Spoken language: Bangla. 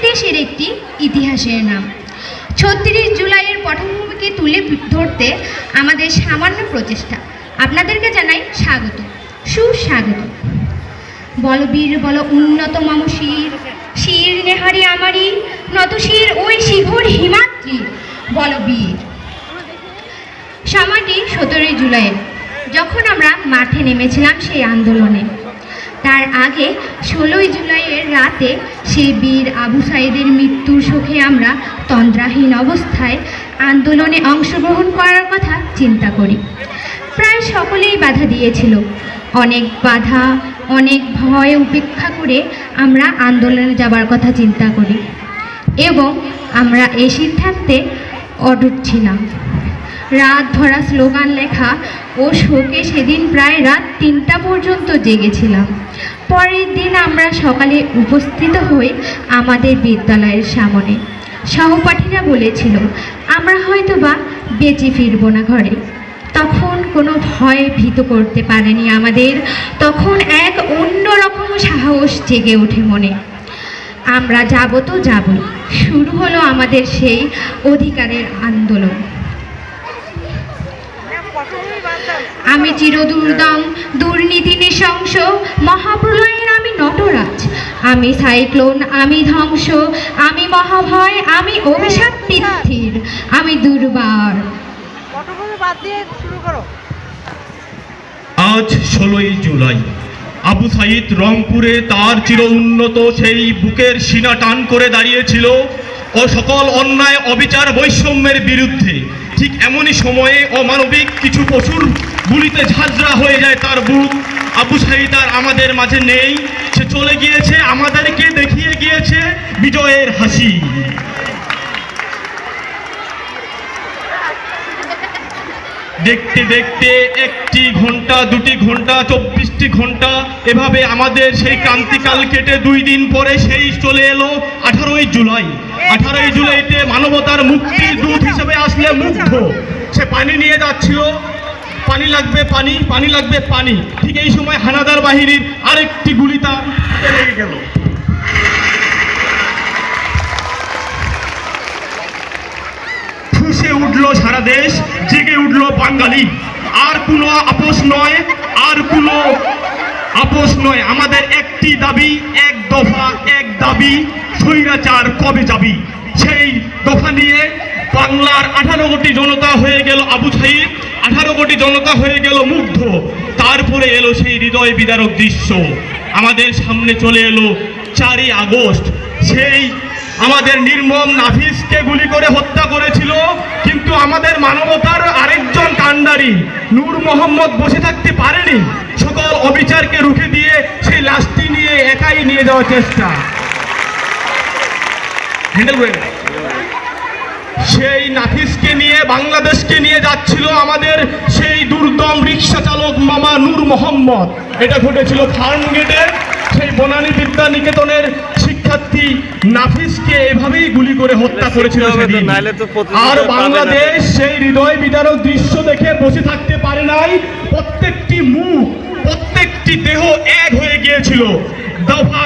দেশের একটি ইতিহাসের নাম। ৩৬ জুলাইয়ের পটভূমিকে তুলে ধরতে আমাদের সামান্য প্রচেষ্টা। আপনাদেরকে জানাই স্বাগত, সুস্বাগত। বলবীর বল উন্নত মম শির, শির নেহারি আমারি, নত শির ওই শিখর হিমাদ্রি বলবীর। সময়টি ১৭ জুলাইয়ের, যখন আমরা মাঠে নেমেছিলাম সেই আন্দোলনে। তার আগে ১৬ জুলাইয়ের রাতে সেই বীর আবু সাঈদের মৃত্যুর শোকে আমরা তন্দ্রাহীন অবস্থায় আন্দোলনে অংশগ্রহণ করার কথা চিন্তা করি। প্রায় সকলেই বাধা দিয়েছিল। অনেক বাধা, অনেক ভয় উপেক্ষা করে আমরা আন্দোলনে যাবার কথা চিন্তা করি এবং আমরা এই সিদ্ধান্তে অটুট ছিলাম। রাত ভরা স্লোগান লেখা ও শোকে সেদিন প্রায় রাত ৩টা পর্যন্ত জেগেছিলাম। পরের দিন আমরা সকালে উপস্থিত হই আমাদের বিদ্যালয়ের সামনে। সহপাঠীরা বলেছিল আমরা হয়তোবা বেঁচে ফিরব না ঘরে। তখন কোনো ভয় ভীত করতে পারেনি আমাদের। তখন এক অন্যরকম সাহস জেগে ওঠে মনে। আমরা যাব তো যাব। শুরু হলো আমাদের সেই অধিকারের আন্দোলন। আমি চিরদুর্দম, দুর্নীতি নৃশংস, মহাপ্রলয়ের আমি নটরাজ, আমি সাইক্লোন, আমি ধ্বংস, আমি মহাভয়, আমি অভিশাপ পৃথিবীর, আমি দুর্বার। আজ ১৬ জুলাই, আবু সাঈদ রংপুরে তার চির উন্নত সেই বুকের সিনা টান করে দাঁড়িয়েছিল ও সকল অন্যায়, অবিচার, বৈষম্যের বিরুদ্ধে। ঠিক এমনই সময়ে অমানবিক কিছু পশুর গুলিতে ঝাঁঝরা হয়ে যায় তার বুক। আবু সাঈদ আর আমাদের মাঝে নেই, সে চলে গিয়েছে, আমাদেরকে দেখিয়ে গিয়েছে বিজয়ের হাসি। দেখতে দেখতে ১টি ঘন্টা, ২টি ঘন্টা, ২৪টি ঘন্টা, এভাবে আমাদের সেই ক্রান্তিকাল কেটে ২ দিন পরে সেই চলে এলো ১৮ জুলাই। ১৮ জুলাইতে মানবতার মুক্তির দূত হিসেবে আসলে মুগ্ধ। সে পানি নিয়ে যাচ্ছিল, পানি লাগবে পানি, পানি লাগবে পানি। ঠিক এই সময় হানাদার বাহিনীর আরেকটি গুলি তার লেগে গেল। ফুঁসে উঠল সারা দেশ, জেগে উঠল বাঙালি। আর কোনো আপোষ নয়, আর কোনো আপোষ নয়। আমাদের একটি দাবি, এক দফা, এক দাবি, স্বৈরাচার কবে যাবি। সেই দফা নিয়ে বাংলার ১৮ কোটি জনতা হয়ে গেল আবু সাঈদ, ১৮ কোটি জনতা হয়ে গেল মুগ্ধ। তারপরে এলো সেই হৃদয় বিদারক দৃশ্য। আমাদের সামনে চলে এলো ৪ই আগস্ট। সেই আমাদের নির্মম নাফিসকে গুলি করে হত্যা করেছিল, কিন্তু আমাদের মানবতার আরেকজন কাণ্ডারি নূর মোহাম্মদ বসে থাকতে পারেনি। সকল অবিচারকে রুখে দিয়ে সেই লাশটি নিয়ে একাই নিয়ে যাওয়ার চেষ্টা। সেই নাফিসকে নিয়ে বাংলাদেশকে নিয়ে যাচ্ছিল আমাদের সেই দুর্দম রিক্সা চালক মামা নূর মোহাম্মদ। এটা ঘটেছিল ফার্মগেটে। সেই বনানী বিদ্যা নিকেতনের শিক্ষার্থী নাফিসকে এভাবেই গুলি করে হত্যা করেছিল সেদিন। আর বাংলাদেশ সেই হৃদয় বিদারক দৃশ্য দেখে বসে থাকতে পারে নাই। প্রত্যেকটি মুখ, প্রত্যেকটি দেহ এক হয়ে গিয়েছিল। দফা